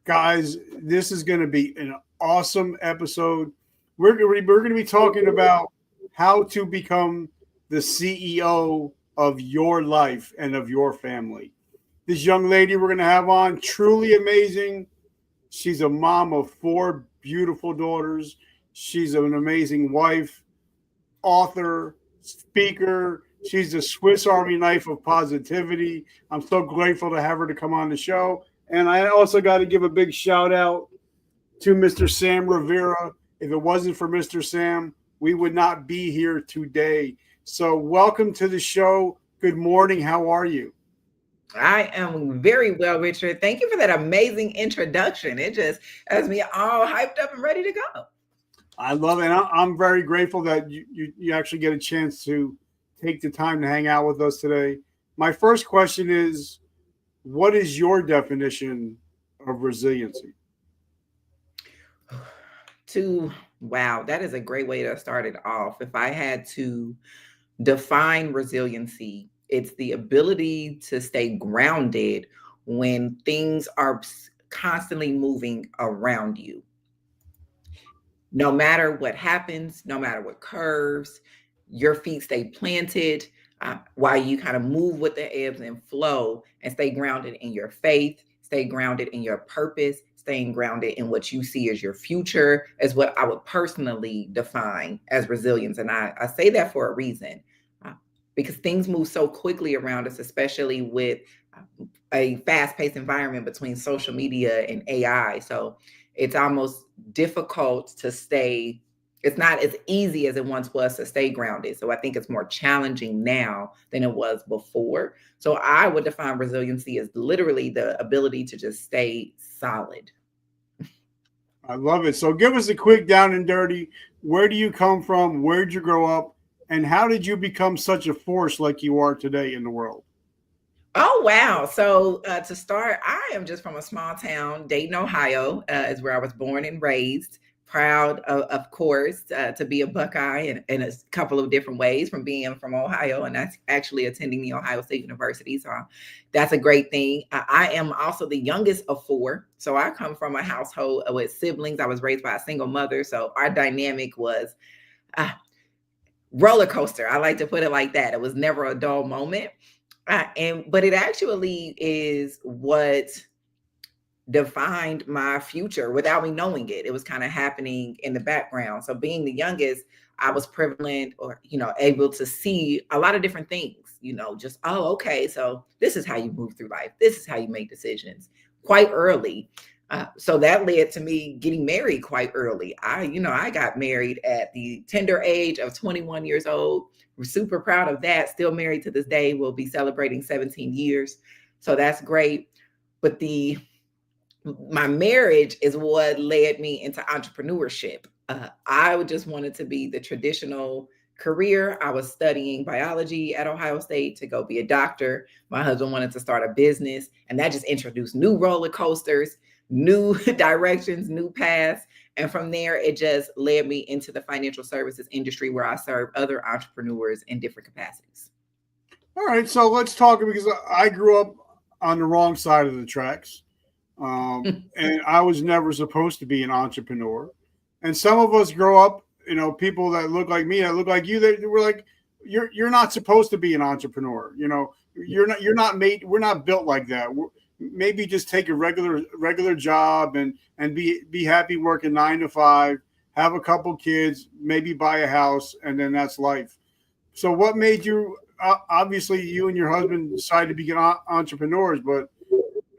Guys, this is going to be an awesome episode. We're going to be talking about how to become the CEO of your life and of your family. This young lady we're going to have on, truly amazing. She's a mom of 4 beautiful daughters. She's an amazing wife, author, speaker. She's the Swiss Army knife of positivity. I'm so grateful to have her to come on the show. And I also got to give a big shout out to Mr. Sam Rivera. If it wasn't for Mr. Sam, we would not be here today. So welcome to the show. Good morning. How are you? I am very well, Richard. Thank you for that amazing introduction. It just has me all hyped up and ready to go. I love it. And I'm very grateful that you actually get a chance to take the time to hang out with us today. My first question is, what is your definition of resiliency? Wow, that is a great way to start it off. If I had to define resiliency, it's the ability to stay grounded when things are constantly moving around you. No matter what happens, no matter what curves, your feet stay planted while you kind of move with the ebbs and flow and stay grounded in your faith, stay grounded in your purpose, staying grounded in what you see as your future is what I would personally define as resilience. And I say that for a reason, because things move so quickly around us, especially with a fast-paced environment between social media and AI. So it's almost difficult to stay. It's not as easy as it once was to stay grounded. So I think it's more challenging now than it was before. So I would define resiliency as literally the ability to just stay solid. I love it. So give us a quick down and dirty. Where do you come from? Where'd you grow up? And how did you become such a force like you are today in the world? Oh, wow. So to start, I am just from a small town, Dayton, Ohio, is where I was born and raised. Proud, of course, to be a Buckeye in a couple of different ways, from being from Ohio and that's actually attending the Ohio State University. So that's a great thing. I am also the youngest of 4. So I come from a household with siblings. I was raised by a single mother. So our dynamic was roller coaster. I like to put it like that. It was never a dull moment. But it actually is what defined my future without me knowing it. It was kind of happening in the background. So being the youngest, I was privileged or, able to see a lot of different things, just, oh, okay. So this is how you move through life. This is how you make decisions quite early. So that led to me getting married quite early. I got married at the tender age of 21 years old. We're super proud of that. Still married to this day. We'll be celebrating 17 years. So that's great. But my marriage is what led me into entrepreneurship. I just wanted to be the traditional career. I was studying biology at Ohio State to go be a doctor. My husband wanted to start a business, and that just introduced new roller coasters, new directions, new paths. And from there, it just led me into the financial services industry where I serve other entrepreneurs in different capacities. All right. So let's talk, because I grew up on the wrong side of the tracks. And I was never supposed to be an entrepreneur. And some of us grow up, people that look like me, that look like you, that were like, you're not supposed to be an entrepreneur. You're not made. We're not built like that. Maybe just take a regular job and be happy working 9 to 5, have a couple kids, maybe buy a house, and then that's life. So what made you? Obviously, you and your husband decided to become entrepreneurs, but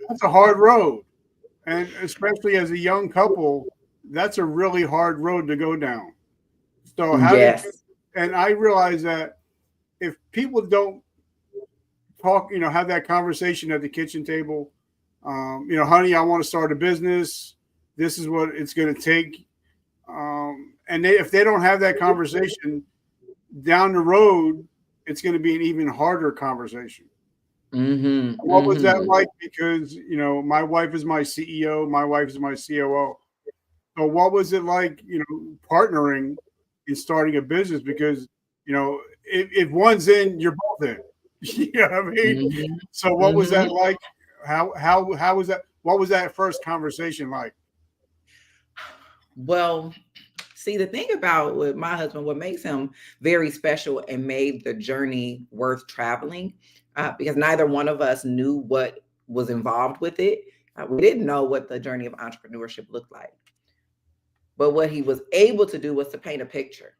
that's a hard road. And especially as a young couple, that's a really hard road to go down. So and I realize that if people don't talk, have that conversation at the kitchen table, honey, I want to start a business. This is what it's going to take. And if they don't have that conversation down the road, it's going to be an even harder conversation. What was that like? Because, my wife is my CEO, my wife is my COO. So what was it like, partnering and starting a business? Because, if one's in, you're both in. You know what I mean? So what was that like? How was that? What was that first conversation like? Well, see, the thing about with my husband, what makes him very special and made the journey worth traveling, because neither one of us knew what was involved with it. We didn't know what the journey of entrepreneurship looked like. But what he was able to do was to paint a picture.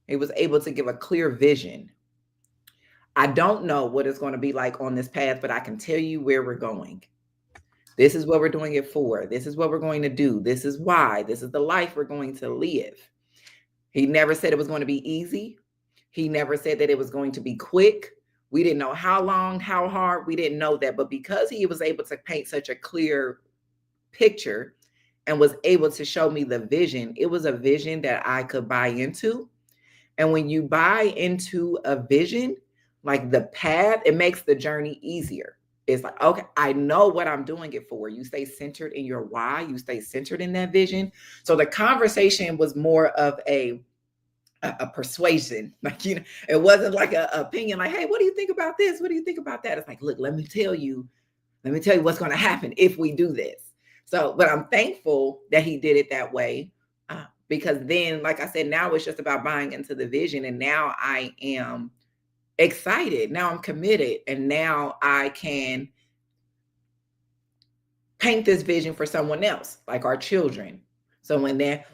He was able to give a clear vision. I don't know what it's going to be like on this path, but I can tell you where we're going. This is what we're doing it for. This is what we're going to do. This is why. This is the life we're going to live. He never said it was going to be easy. He never said that it was going to be quick. We didn't know how long, how hard. We didn't know that. But because he was able to paint such a clear picture and was able to show me the vision, it was a vision that I could buy into. And when you buy into a vision, like the path, it makes the journey easier. It's like, okay, I know what I'm doing it for. You stay centered in your why. You stay centered in that vision. So the conversation was more of a persuasion. Like, you know, it wasn't like an opinion, like, hey, what do you think about this? What do you think about that? It's like, look, let me tell you what's going to happen if we do this. So, but I'm thankful that he did it that way. Because then, like I said, now it's just about buying into the vision. And now I am excited. Now I'm committed. And now I can paint this vision for someone else, like our children. So when they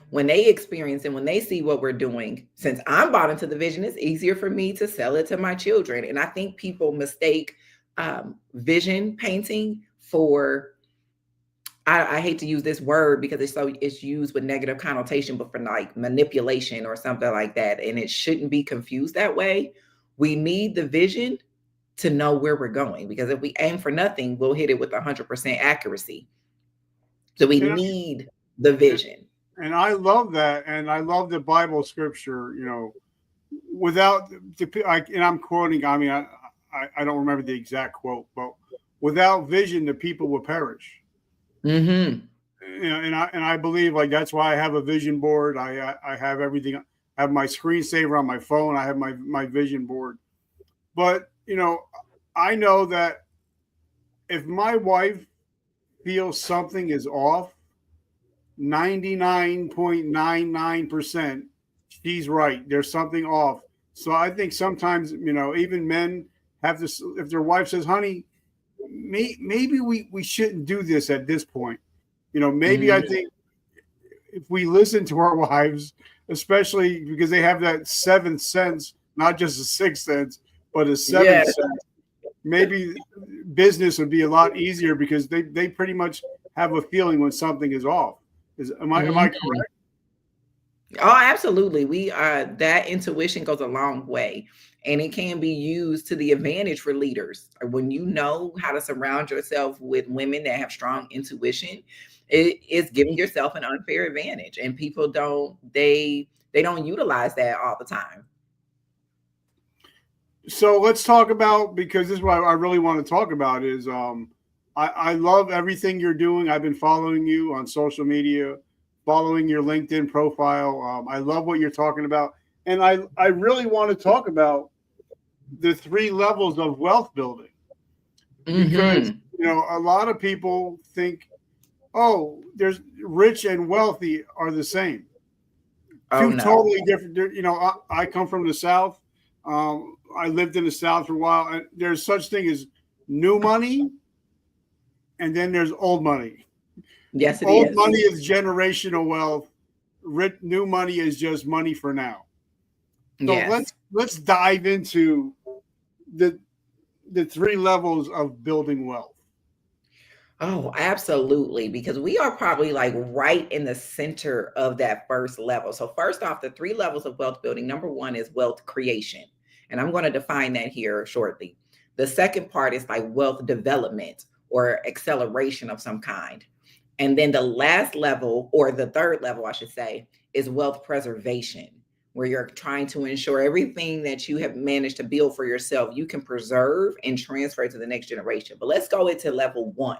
experience and when they see what we're doing, since I'm bought into the vision, it's easier for me to sell it to my children. And I think people mistake vision painting for, I hate to use this word because it's used with negative connotation, but for like manipulation or something like that. And it shouldn't be confused that way. We need the vision to know where we're going, because if we aim for nothing, we'll hit it with 100% accuracy. So we need the vision. And I love that. And I love the Bible scripture, you know, without, and I'm quoting, I mean, I don't remember the exact quote, but without vision, the people will perish. Mm-hmm. You know, and I believe, like, that's why I have a vision board. I have everything. I have my screensaver on my phone. I have my vision board. But, you know, I know that if my wife feels something is off, 99.99%, she's right. There's something off. So I think sometimes, you know, even men have this, if their wife says, honey, maybe we shouldn't do this at this point. You know, maybe I think if we listen to our wives, especially because they have that seventh sense, not just a sixth sense, but a seventh sense, maybe business would be a lot easier because they pretty much have a feeling when something is off. Am I correct? Oh, absolutely. That intuition goes a long way, and it can be used to the advantage for leaders. When you know how to surround yourself with women that have strong intuition, it is giving yourself an unfair advantage, and people don't utilize that all the time. So let's talk about, because this is what I really want to talk about is I love everything you're doing. I've been following you on social media, following your LinkedIn profile. I love what you're talking about. And I really want to talk about the 3 levels of wealth building. Because, you know, a lot of people think, oh, there's rich and wealthy are the same. Two totally different. You know, I come from the South. I lived in the South for a while. And there's such thing as new money, and then there's old money. Yes, it old is. Money is generational wealth. New money is just money for now. So let's dive into the 3 levels of building wealth. Oh, absolutely. Because we are probably like right in the center of that first level. So first off, the 3 levels of wealth building, number 1 is wealth creation. And I'm going to define that here shortly. The second part is like wealth development or acceleration of some kind. And then the last level, or the third level, I should say, is wealth preservation, where you're trying to ensure everything that you have managed to build for yourself, you can preserve and transfer to the next generation. But let's go into level 1,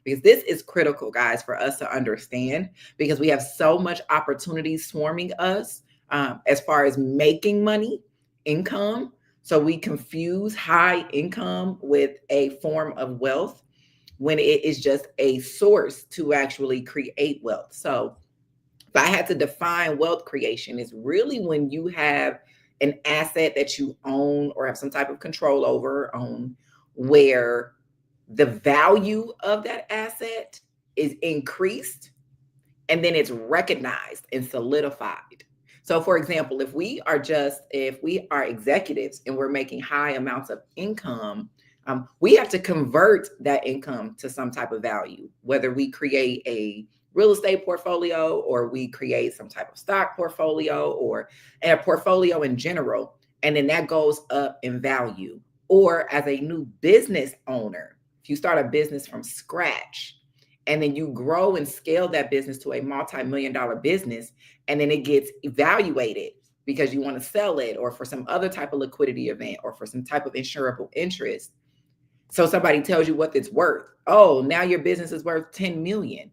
because this is critical, guys, for us to understand, because we have so much opportunity swarming us as far as making money, income. So we confuse high income with a form of wealth. when it is just a source to actually create wealth. So if I had to define wealth creation, it's really when you have an asset that you own or have some type of control over, where the value of that asset is increased and then it's recognized and solidified. So for example, if we are executives and we're making high amounts of income, we have to convert that income to some type of value, whether we create a real estate portfolio or we create some type of stock portfolio or a portfolio in general. And then that goes up in value. Or as a new business owner, if you start a business from scratch and then you grow and scale that business to a multi-million-dollar business, and then it gets evaluated because you want to sell it or for some other type of liquidity event or for some type of insurable interest. So somebody tells you what it's worth. Oh, now your business is worth 10 million.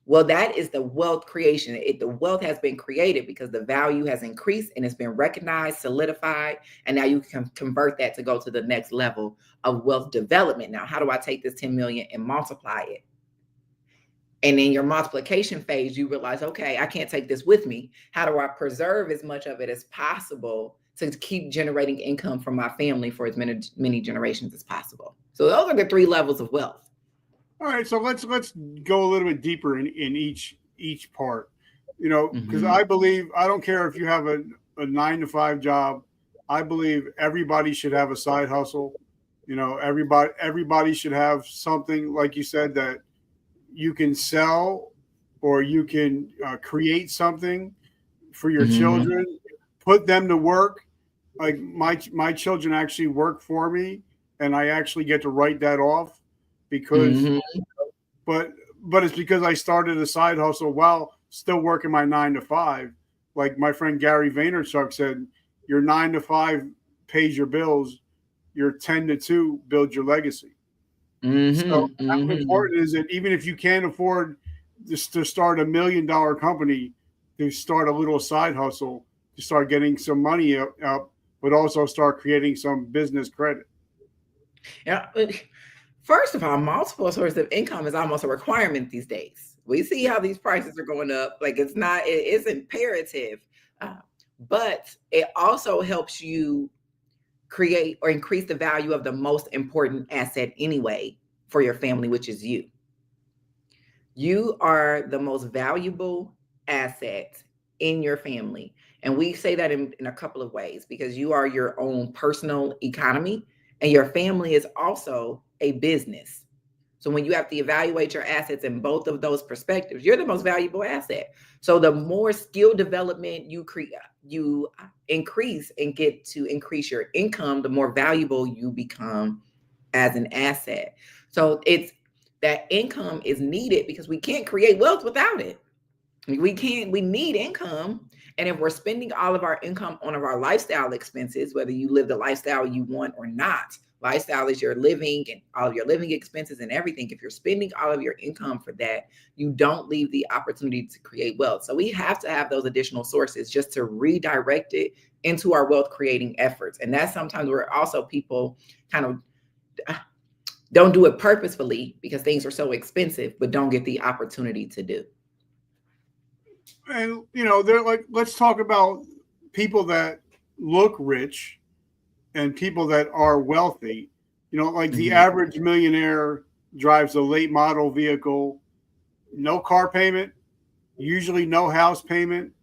Well, that is the wealth creation. The wealth has been created because the value has increased and it's been recognized, solidified, and now you can convert that to go to the next level of wealth development. Now, how do I take this 10 million and multiply it? And in your multiplication phase, you realize, okay, I can't take this with me. How do I preserve as much of it as possible to keep generating income from my family for as many generations as possible? So those are the 3 levels of wealth. All right, so let's go a little bit deeper in each part, because I believe, I don't care if you have a 9-to-5 job. I believe everybody should have a side hustle. Everybody should have something, like you said, that you can sell or you can create something for your children, put them to work. Like my children actually work for me, and I actually get to write that off because, but it's because I started a side hustle while still working my 9-to-5. Like my friend Gary Vaynerchuk said, your 9-to-5 pays your bills, your 10-to-2 builds your legacy. So how important is it, even if you can't afford just to start $1 million company, to start a little side hustle, to start getting some money up, but also start creating some business credit? Yeah. First of all, multiple sources of income is almost a requirement these days. We see how these prices are going up. Like it's imperative, but it also helps you create or increase the value of the most important asset anyway for your family, which is you. You are the most valuable asset in your family. And we say that in a couple of ways, because you are your own personal economy and your family is also a business. So when you have to evaluate your assets in both of those perspectives, you're the most valuable asset. So the more skill development you increase and get to increase your income, the more valuable you become as an asset. So it's that income is needed because we can't create wealth without it. We need income. And if we're spending all of our income on our lifestyle expenses, whether you live the lifestyle you want or not, lifestyle is your living and all of your living expenses and everything. If you're spending all of your income for that, you don't leave the opportunity to create wealth. So we have to have those additional sources just to redirect it into our wealth creating efforts. And that's sometimes where also people kind of don't do it purposefully because things are so expensive, but don't get the opportunity to do. And, they're like, let's talk about people that look rich and people that are wealthy. Like the average millionaire drives a late model vehicle, no car payment, usually no house payment.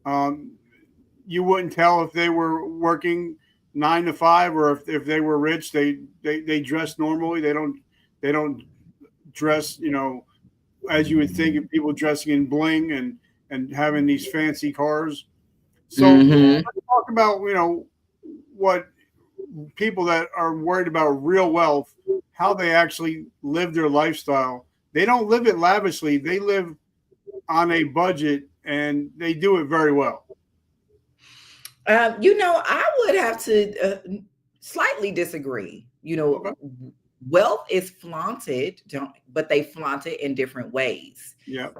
You wouldn't tell if they were working 9-to-5 or if they were rich. They dress normally. They don't dress, as you would think of people dressing in bling and having these fancy cars. So let's talk about, what people that are worried about real wealth, how they actually live their lifestyle. They don't live it lavishly. They live on a budget and they do it very well. I would have to slightly disagree. Okay. Wealth is flaunted, but they flaunt it in different ways. Yeah.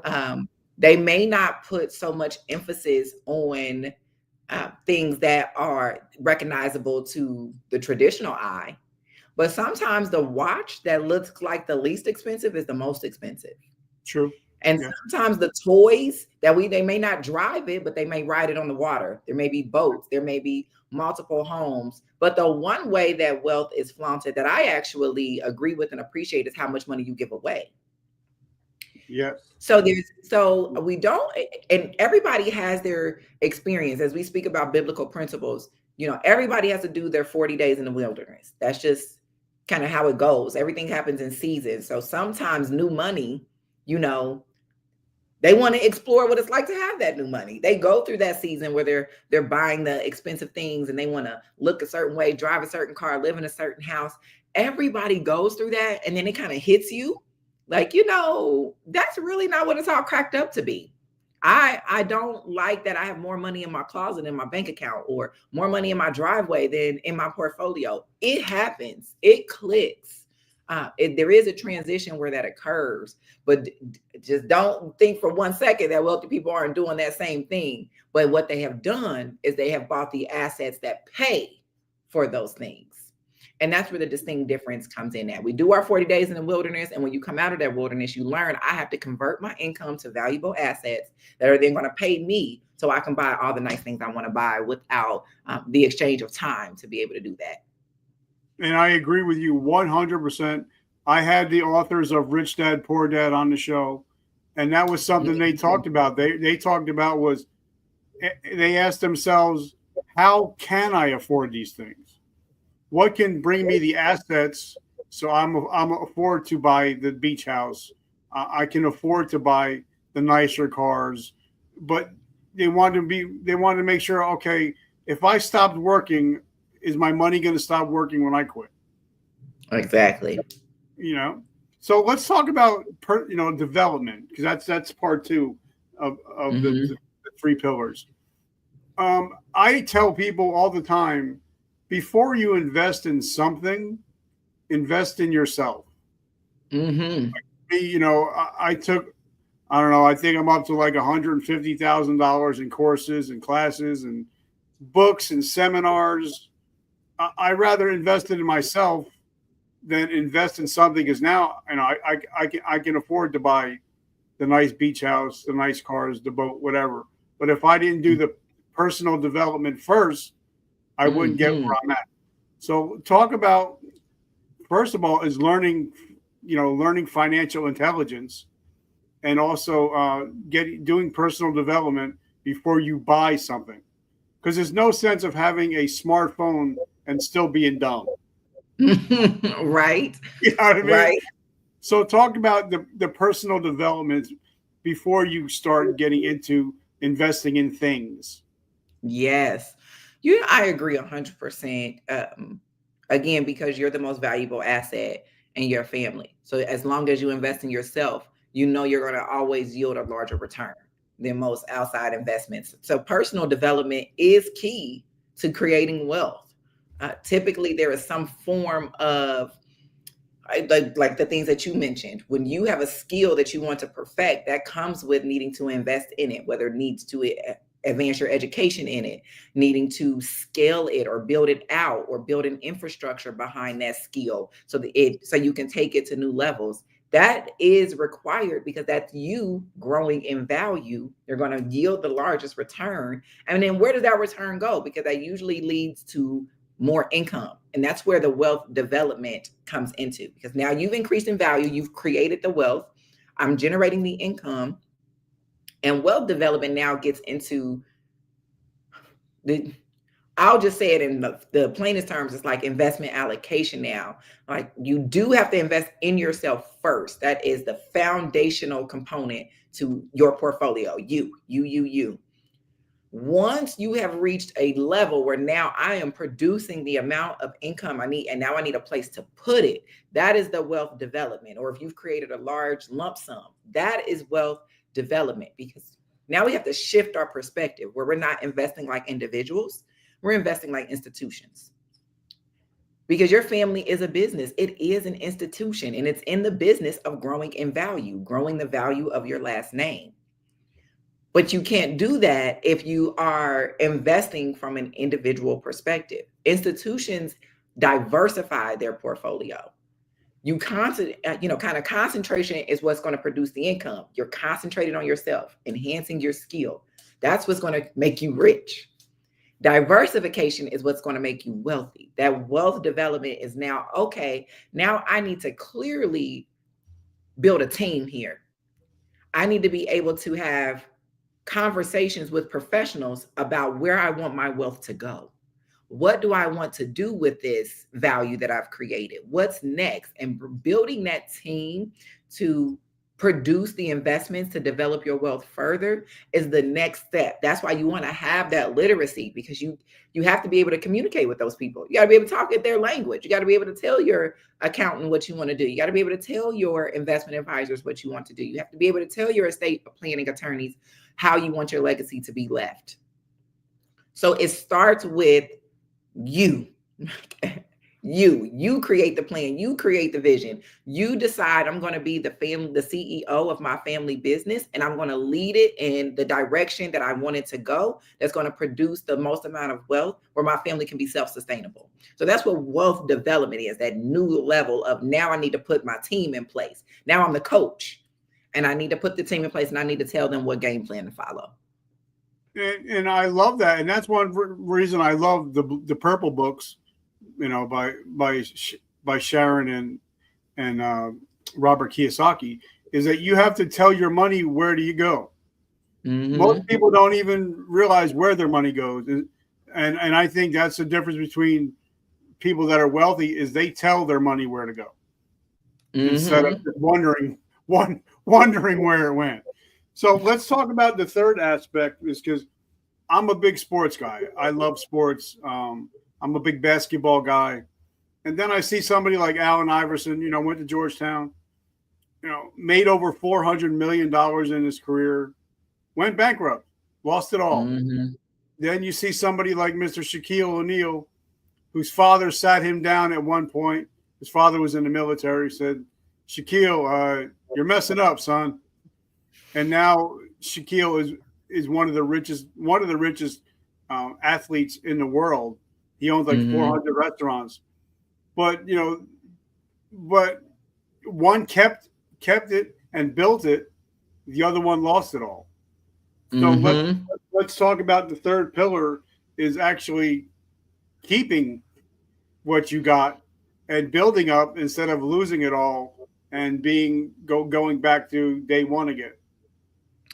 They may not put so much emphasis on things that are recognizable to the traditional eye, But sometimes the watch that looks like the least expensive is the most expensive. True. And Yeah. sometimes the toys that they may not drive it, but they may ride it on the water. There may be boats, there may be multiple homes. But the one way that wealth is flaunted that I actually agree with and appreciate is how much money you give away. Yes. So we don't, and everybody has their experience. As we speak about biblical principles, everybody has to do their 40 days in the wilderness. That's just kind of how it goes. Everything happens in seasons. So sometimes new money, they want to explore what it's like to have that new money. They go through that season where they're buying the expensive things and they want to look a certain way, drive a certain car, live in a certain house. Everybody goes through that, and then it kind of hits you like, that's really not what it's all cracked up to be. I don't like that I have more money in my closet in my bank account or more money in my driveway than in my portfolio. It happens. It clicks. There is a transition where that occurs, but just don't think for 1 second that wealthy people aren't doing that same thing. But what they have done is they have bought the assets that pay for those things. And that's where the distinct difference comes in at. We do our 40 days in the wilderness. And when you come out of that wilderness, you learn I have to convert my income to valuable assets that are then going to pay me so I can buy all the nice things I want to buy without the exchange of time to be able to do that. And I agree with you 100%. I had the authors of Rich Dad, Poor Dad on the show, and that was something they talked about. They talked about they asked themselves, how can I afford these things? What can bring me the assets so I'm afford to buy the beach house? I can afford to buy the nicer cars, but they wanted to make sure, okay, if I stopped working, is my money going to stop working when I quit? Exactly. So let's talk about development, because that's part two of the 3 pillars. I tell people all the time, before you invest in something, invest in yourself. Mm-hmm. I took, I don't know, I think I'm up to like $150,000 in courses and classes and books and seminars. I rather invest in myself than invest in something, because now I can afford to buy the nice beach house, the nice cars, the boat, whatever. But if I didn't do the personal development first, I wouldn't get where I'm at. So talk about, first of all, is learning financial intelligence, and also doing personal development before you buy something. Because there's no sense of having a smartphone and still being dumb. Right. You know what I mean? Right. So talk about the personal development before you start getting into investing in things. Yes. I agree 100%. Again, because you're the most valuable asset in your family. So as long as you invest in yourself, you're going to always yield a larger return than most outside investments. So personal development is key to creating wealth. Typically, there is some form of like the things that you mentioned. When you have a skill that you want to perfect, that comes with needing to invest in it, whether it needs to advance your education in it, needing to scale it or build it out, or build an infrastructure behind that skill so you can take it to new levels. That is required, because that's you growing in value. You're going to yield the largest return. And then where does that return go? Because that usually leads to more income. And that's where the wealth development comes into, because now you've increased in value, you've created the wealth, I'm generating the income. And wealth development now gets into I'll just say it in the plainest terms, it's like investment allocation now. Like, you do have to invest in yourself first. That is the foundational component to your portfolio. You. Once you have reached a level where now I am producing the amount of income I need, and now I need a place to put it, that is the wealth development. Or if you've created a large lump sum, that is wealth development, because now we have to shift our perspective where we're not investing like individuals, we're investing like institutions. Because your family is a business. It is an institution, and it's in the business of growing in value, growing the value of your last name. But you can't do that if you are investing from an individual perspective. Institutions diversify their portfolio. You kind of concentration is what's going to produce the income. You're concentrated on yourself, enhancing your skill. That's what's going to make you rich. Diversification is what's going to make you wealthy. That wealth development is now, okay, now I need to clearly build a team here. I need to be able to have conversations with professionals about where I want my wealth to go. What do I want to do with this value that I've created? What's next? And building that team to produce the investments to develop your wealth further is the next step. That's why you want to have that literacy, because you have to be able to communicate with those people. You got to be able to talk at their language. You got to be able to tell your accountant what you want to do. You got to be able to tell your investment advisors what you want to do. You have to be able to tell your estate planning attorneys how you want your legacy to be left. So it starts with you. You create the plan, you create the vision, you decide I'm going to be the CEO of my family business, and I'm going to lead it in the direction that I want it to go, that's going to produce the most amount of wealth where my family can be self-sustainable. So that's what wealth development is, that new level of, now I need to put my team in place. Now I'm the coach, and I need to put the team in place, and I need to tell them what game plan to follow. And I love that, and that's one reason I love the Purple books, by Sharon and Robert Kiyosaki, is that you have to tell your money, where do you go? Mm-hmm. Most people don't even realize where their money goes, and I think that's the difference between people that are wealthy, is they tell their money where to go, mm-hmm. instead of wondering where it went. So let's talk about the third aspect, is because I'm a big sports guy. I love sports. I'm a big basketball guy. And then I see somebody like Allen Iverson, went to Georgetown, made over $400 million in his career, went bankrupt, lost it all. Mm-hmm. Then you see somebody like Mr. Shaquille O'Neal, whose father sat him down at one point. His father was in the military, said, Shaquille, you're messing up, son. And now Shaquille is one of the richest athletes in the world. He owns like 400 restaurants, but one kept it and built it. The other one lost it all. So let's talk about the third pillar, is actually keeping what you got and building up instead of losing it all and going back to day one again.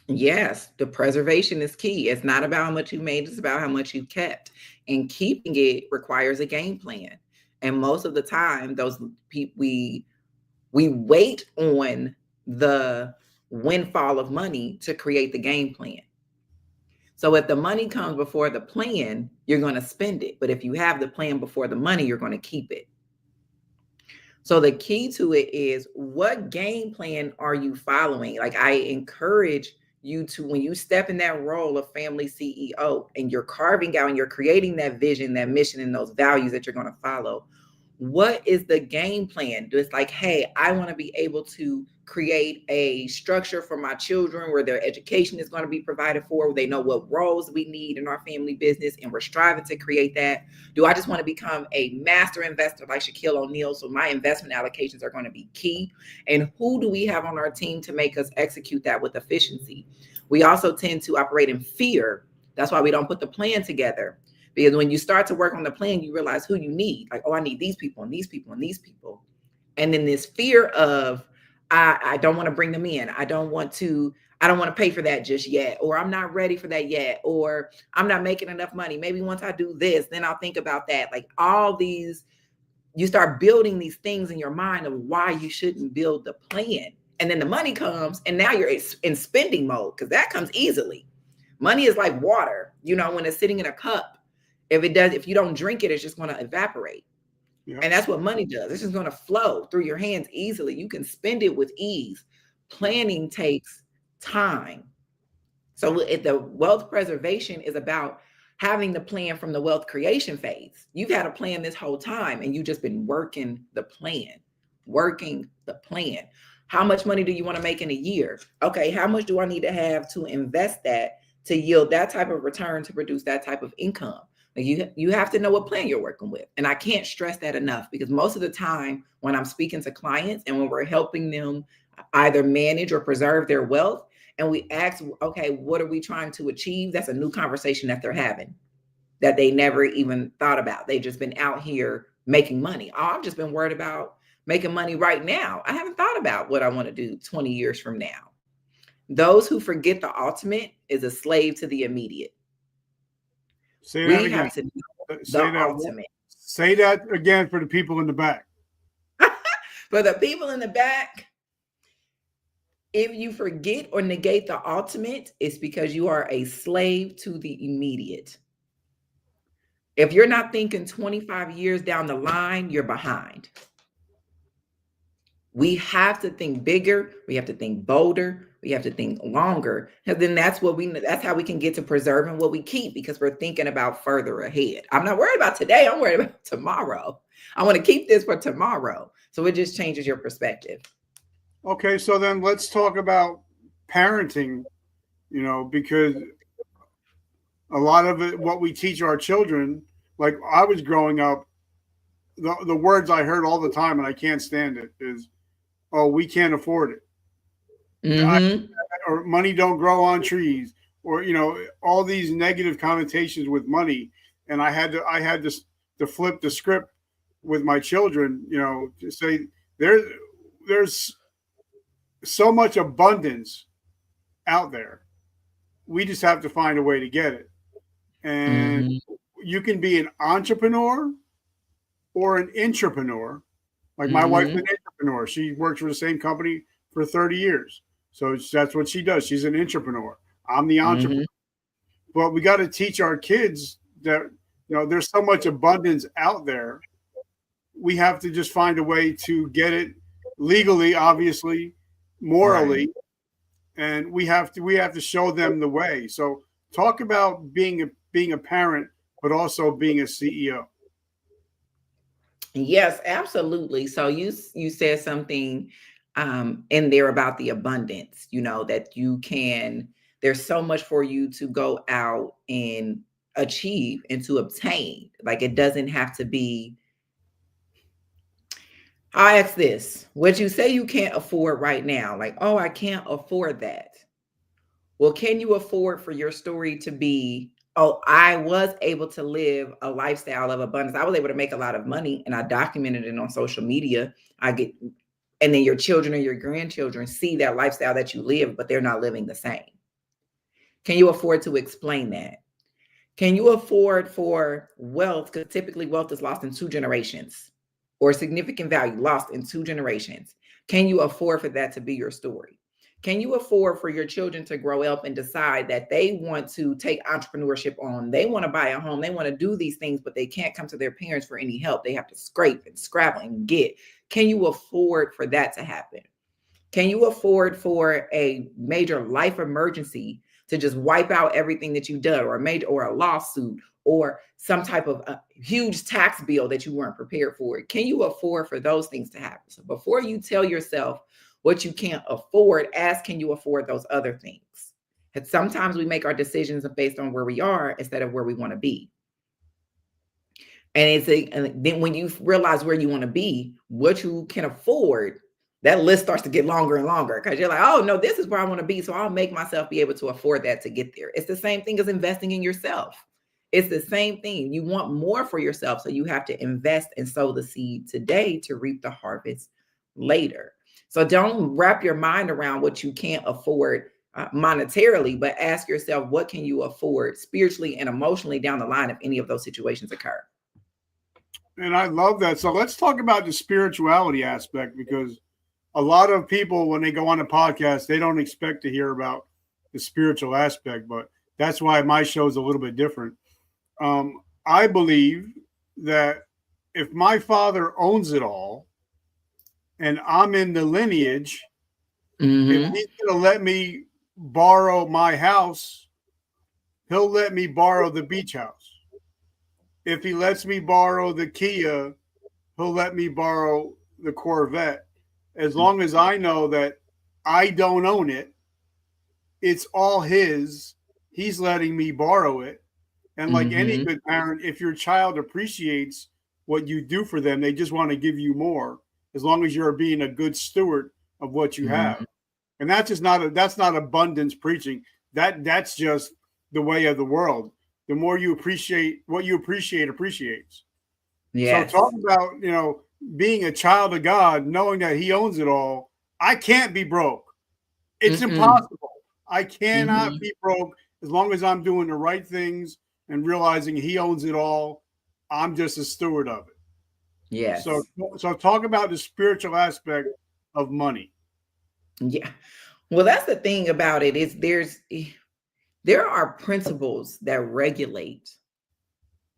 Yes, the preservation is key. It's not about how much you made, it's about how much you kept. And keeping it requires a game plan. And most of the time, those people, we wait on the windfall of money to create the game plan. So if the money comes before the plan, you're going to spend it. But if you have the plan before the money, you're going to keep it. So the key to it is, what game plan are you following? Like, I encourage you to, when you step in that role of family CEO and you're carving out and you're creating that vision, that mission, and those values that you're going to follow, what is the game plan? It's like, hey, I want to be able to create a structure for my children where their education is going to be provided for. They know what roles we need in our family business, and we're striving to create that. Do I just want to become a master investor like Shaquille O'Neal? So my investment allocations are going to be key. And who do we have on our team to make us execute that with efficiency? We also tend to operate in fear. That's why we don't put the plan together. Because when you start to work on the plan, you realize who you need. Like, oh, I need these people and these people and these people. And then this fear of, I don't want to bring them in. I don't want to pay for that just yet, or I'm not ready for that yet, or I'm not making enough money. Maybe once I do this, then I'll think about that. Like, all these, you start building these things in your mind of why you shouldn't build the plan. And then the money comes, and now you're in spending mode, because that comes easily. Money is like water, when it's sitting in a cup. If you don't drink it, it's just going to evaporate. Yeah. And that's what money does. It's just going to flow through your hands easily. You can spend it with ease. Planning takes time. So the wealth preservation is about having the plan from the wealth creation phase. You've had a plan this whole time, and you've just been working the plan. How much money do you want to make in a year? Okay, how much do I need to have to invest that to yield that type of return, to produce that type of income? Like you have to know what plan you're working with. And I can't stress that enough, because most of the time when I'm speaking to clients and when we're helping them either manage or preserve their wealth, and we ask, okay, what are we trying to achieve? That's a new conversation that they're having that they never even thought about. They've just been out here making money. Oh, I've just been worried about making money right now. I haven't thought about what I want to do 20 years from now. Those who forget the ultimate is a slave to the immediate. Say that We again. have to know Say the that. ultimate. Say that again for the people in the back. For the people in the back, if you forget or negate the ultimate, it's because you are a slave to the immediate. If you're not thinking 25 years down the line, you're behind. We have to think bigger. We have to think bolder. We have to think longer. And then that's how we can get to preserving what we keep, because we're thinking about further ahead. I'm not worried about today. I'm worried about tomorrow. I want to keep this for tomorrow. So it just changes your perspective. Okay, so then let's talk about parenting, because a lot of it, what we teach our children, like I was growing up, the words I heard all the time, and I can't stand it, is, oh, we can't afford it. Mm-hmm. Or money don't grow on trees, or, all these negative connotations with money. And I had to flip the script with my children, to say there's so much abundance out there. We just have to find a way to get it. And you can be an entrepreneur or an intrapreneur. Like my wife's an entrepreneur. She works for the same company for 30 years. So that's what she does. She's an entrepreneur. I'm the entrepreneur. But we got to teach our kids that, there's so much abundance out there. We have to just find a way to get it legally, obviously, morally, right. And we have to show them the way. So talk about being a parent, but also being a CEO. Yes, absolutely. So you said something in there about the abundance, that there's so much for you to go out and achieve and to obtain. Like, it doesn't have to be. I ask this: what you say you can't afford right now, like, oh, I can't afford that. Well, can you afford for your story to be, oh, I was able to live a lifestyle of abundance. I was able to make a lot of money, and I documented it on social media. And then your children or your grandchildren see that lifestyle that you live, but they're not living the same. Can you afford to explain that? Can you afford for wealth? Because typically wealth is lost in 2 generations, or significant value lost in 2 generations. Can you afford for that to be your story? Can you afford for your children to grow up and decide that they want to take entrepreneurship on? They want to buy a home. They want to do these things, but they can't come to their parents for any help. They have to scrape and scrabble and get. Can you afford for that to happen? Can you afford for a major life emergency to just wipe out everything that you've done, or a lawsuit, or some type of huge tax bill that you weren't prepared for? Can you afford for those things to happen? So before you tell yourself what you can't afford, ask, can you afford those other things? And sometimes we make our decisions based on where we are instead of where we want to be. And then when you realize where you want to be, what you can afford, that list starts to get longer and longer, because you're like, oh no, this is where I want to be. So I'll make myself be able to afford that to get there. It's the same thing as investing in yourself. It's the same thing. You want more for yourself. So you have to invest and sow the seed today to reap the harvest later. So don't wrap your mind around what you can't afford monetarily, but ask yourself, what can you afford spiritually and emotionally down the line if any of those situations occur? And I love that. So let's talk about the spirituality aspect, because a lot of people, when they go on a podcast, they don't expect to hear about the spiritual aspect, but that's why my show is a little bit different. I believe that if my father owns it all and I'm in the lineage, if he's going to let me borrow my house, he'll let me borrow the beach house. If he lets me borrow the Kia, he'll let me borrow the Corvette. As long as I know that I don't own it, it's all his. He's letting me borrow it. And like any good parent, if your child appreciates what you do for them, they just want to give you more, as long as you're being a good steward of what you have. And that's just that's not abundance preaching. That's just the way of the world. The more you appreciate what you appreciate appreciates. Yes. So talk about, being a child of God, knowing that he owns it all. I can't be broke. It's impossible. I cannot be broke as long as I'm doing the right things and realizing he owns it all. I'm just a steward of it. Yes. So talk about the spiritual aspect of money. Yeah. Well, that's the thing about it, is there are principles that regulate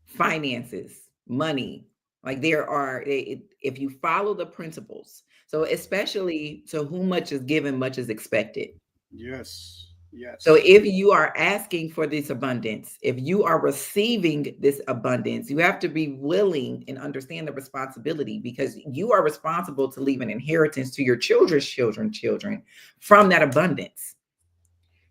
finances, money. Like if you follow the principles, so especially to whom much is given, much is expected. Yes. So if you are asking for this abundance, if you are receiving this abundance, you have to be willing and understand the responsibility, because you are responsible to leave an inheritance to your children's children from that abundance.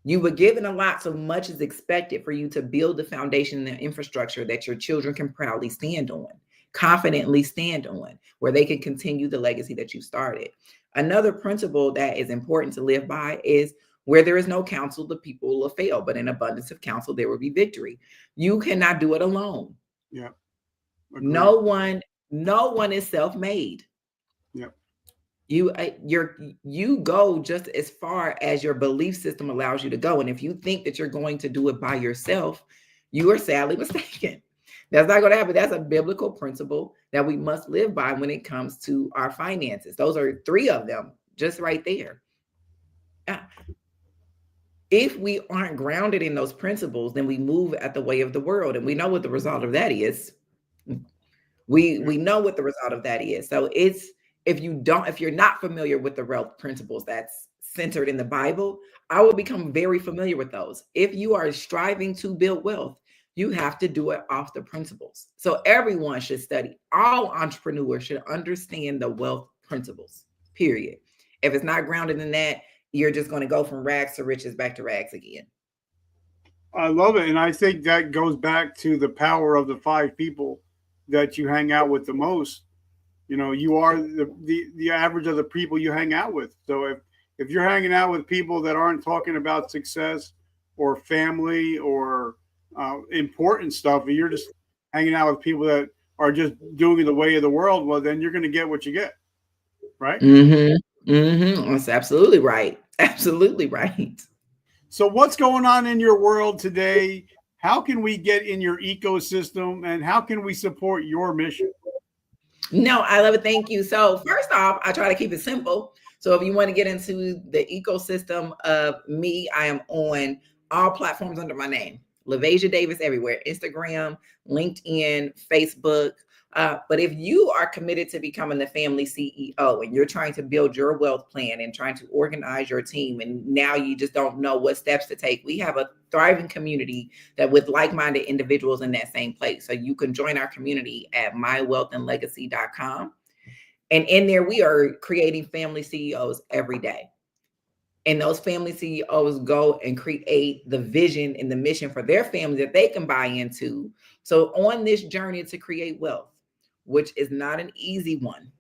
You were given a lot, so much is expected for you to build the foundation and the infrastructure that your children can proudly stand on, confidently stand on, where they can continue the legacy that you started. Another principle that is important to live by is, where there is no counsel, the people will fail, but in abundance of counsel, there will be victory. You cannot do it alone. Yeah. Agreed. No one is self-made. Yeah. You go just as far as your belief system allows you to go. And if you think that you're going to do it by yourself, you are sadly mistaken. That's not going to happen. That's a biblical principle that we must live by when it comes to our finances. Those are 3 of them just right there. If we aren't grounded in those principles, then we move at the way of the world. And we know what the result of that is. We know what the result of that is. So if you're not familiar with the wealth principles that's centered in the Bible, I will become very familiar with those. If you are striving to build wealth, you have to do it off the principles. So everyone should study. All entrepreneurs should understand the wealth principles, period. If it's not grounded in that, you're just going to go from rags to riches back to rags again. I love it. And I think that goes back to the power of the 5 people that you hang out with the most. You are the average of the people you hang out with. So if you're hanging out with people that aren't talking about success or family or important stuff, and you're just hanging out with people that are just doing it the way of the world, well, then you're going to get what you get. Right? That's absolutely right. Absolutely right. So what's going on in your world today? How can we get in your ecosystem, and how can we support your mission? No, I love it. Thank you. So first off, I try to keep it simple. So if you want to get into the ecosystem of me, I am on all platforms under my name, Lavaisha Davis, everywhere: Instagram, LinkedIn, Facebook. But if you are committed to becoming the family CEO, and you're trying to build your wealth plan and trying to organize your team, and now you just don't know what steps to take, we have a thriving community that with like-minded individuals in that same place. So you can join our community at mywealthandlegacy.com. And in there, we are creating family CEOs every day. And those family CEOs go and create the vision and the mission for their family that they can buy into. So on this journey to create wealth, which is not an easy one,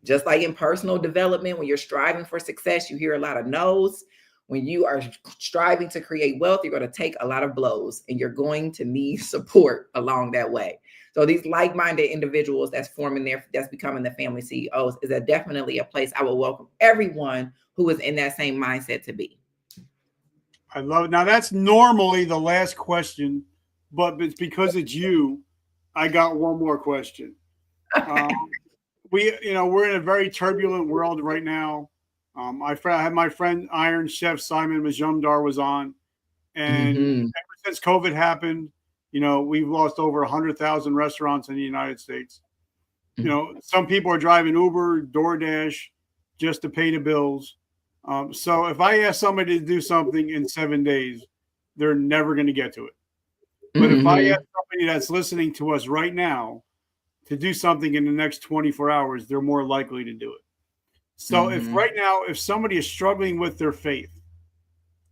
just like in personal development, when you're striving for success, you hear a lot of no's. When you are striving to create wealth, you're going to take a lot of blows, and you're going to need support along that way. So these like-minded individuals that's becoming the family CEOs is definitely a place I will welcome everyone who is in that same mindset to be. I love it. Now that's normally the last question, but it's because it's you, I got one more question. We're in a very turbulent world right now. I had my friend Iron Chef Simon Majumdar was on, and ever since COVID happened, we've lost over 100,000 restaurants in the United States. Some people are driving Uber, DoorDash, just to pay the bills. So if I ask somebody to do something in 7 days, they're never going to get to it. But if I ask somebody that's listening to us right now to do something in the next 24 hours, they're more likely to do it. So if somebody is struggling with their faith,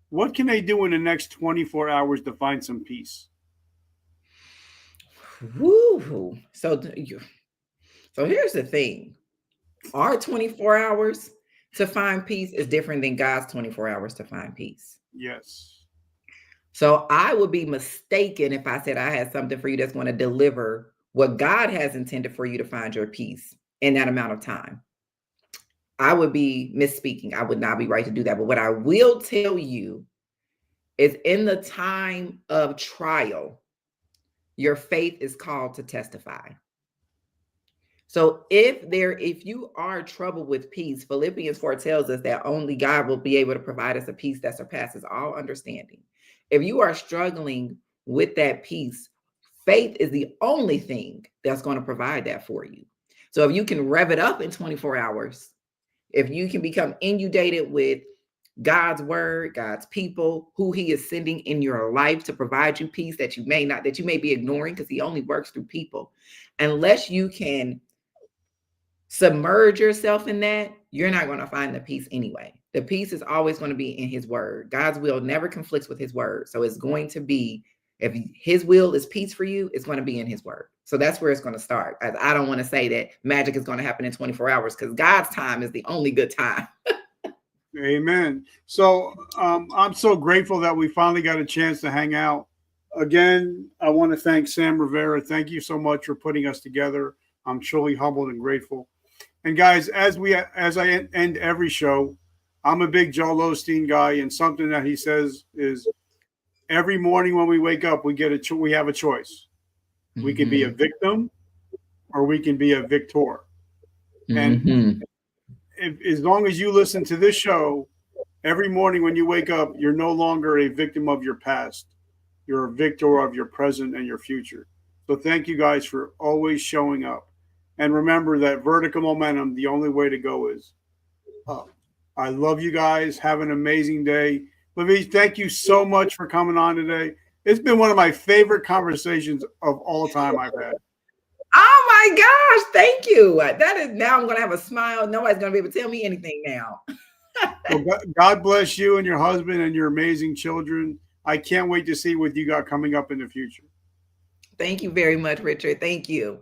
what can they do in the next 24 hours to find some peace? Woo. So here's the thing. Our 24 hours to find peace is different than God's 24 hours to find peace. Yes. So I would be mistaken if I said I had something for you that's going to deliver what God has intended for you to find your peace in that amount of time. I would be misspeaking. I would not be right to do that. But what I will tell you is in the time of trial, your faith is called to testify. So if you are troubled with peace, Philippians 4 tells us that only God will be able to provide us a peace that surpasses all understanding. If you are struggling with that peace, faith is the only thing that's going to provide that for you. So if you can rev it up in 24 hours, if you can become inundated with God's word, God's people, who he is sending in your life to provide you peace that you may be ignoring because he only works through people. Unless you can submerge yourself in that, you're not going to find the peace anyway. The peace is always going to be in his word. God's will never conflicts with his word. So it's going to be, if his will is peace for you, it's going to be in his word. So that's where it's going to start. I don't want to say that magic is going to happen in 24 hours because God's time is the only good time. Amen. So I'm so grateful that we finally got a chance to hang out. Again, I want to thank Sam Rivera. Thank you so much for putting us together. I'm truly humbled and grateful. And guys, as I end every show, I'm a big Joel Osteen guy, and something that he says is every morning when we wake up, we have a choice. Mm-hmm. We can be a victim or we can be a victor. Mm-hmm. And as long as you listen to this show, every morning when you wake up, you're no longer a victim of your past. You're a victor of your present and your future. So thank you guys for always showing up. And remember that vertical momentum, the only way to go is up. I love you guys. Have an amazing day. Lavaisha, thank you so much for coming on today. It's been one of my favorite conversations of all time I've had. Oh my gosh, thank you. That is, now I'm going to have a smile. Nobody's going to be able to tell me anything now. Well, God bless you and your husband and your amazing children. I can't wait to see what you got coming up in the future. Thank you very much, Richard. Thank you.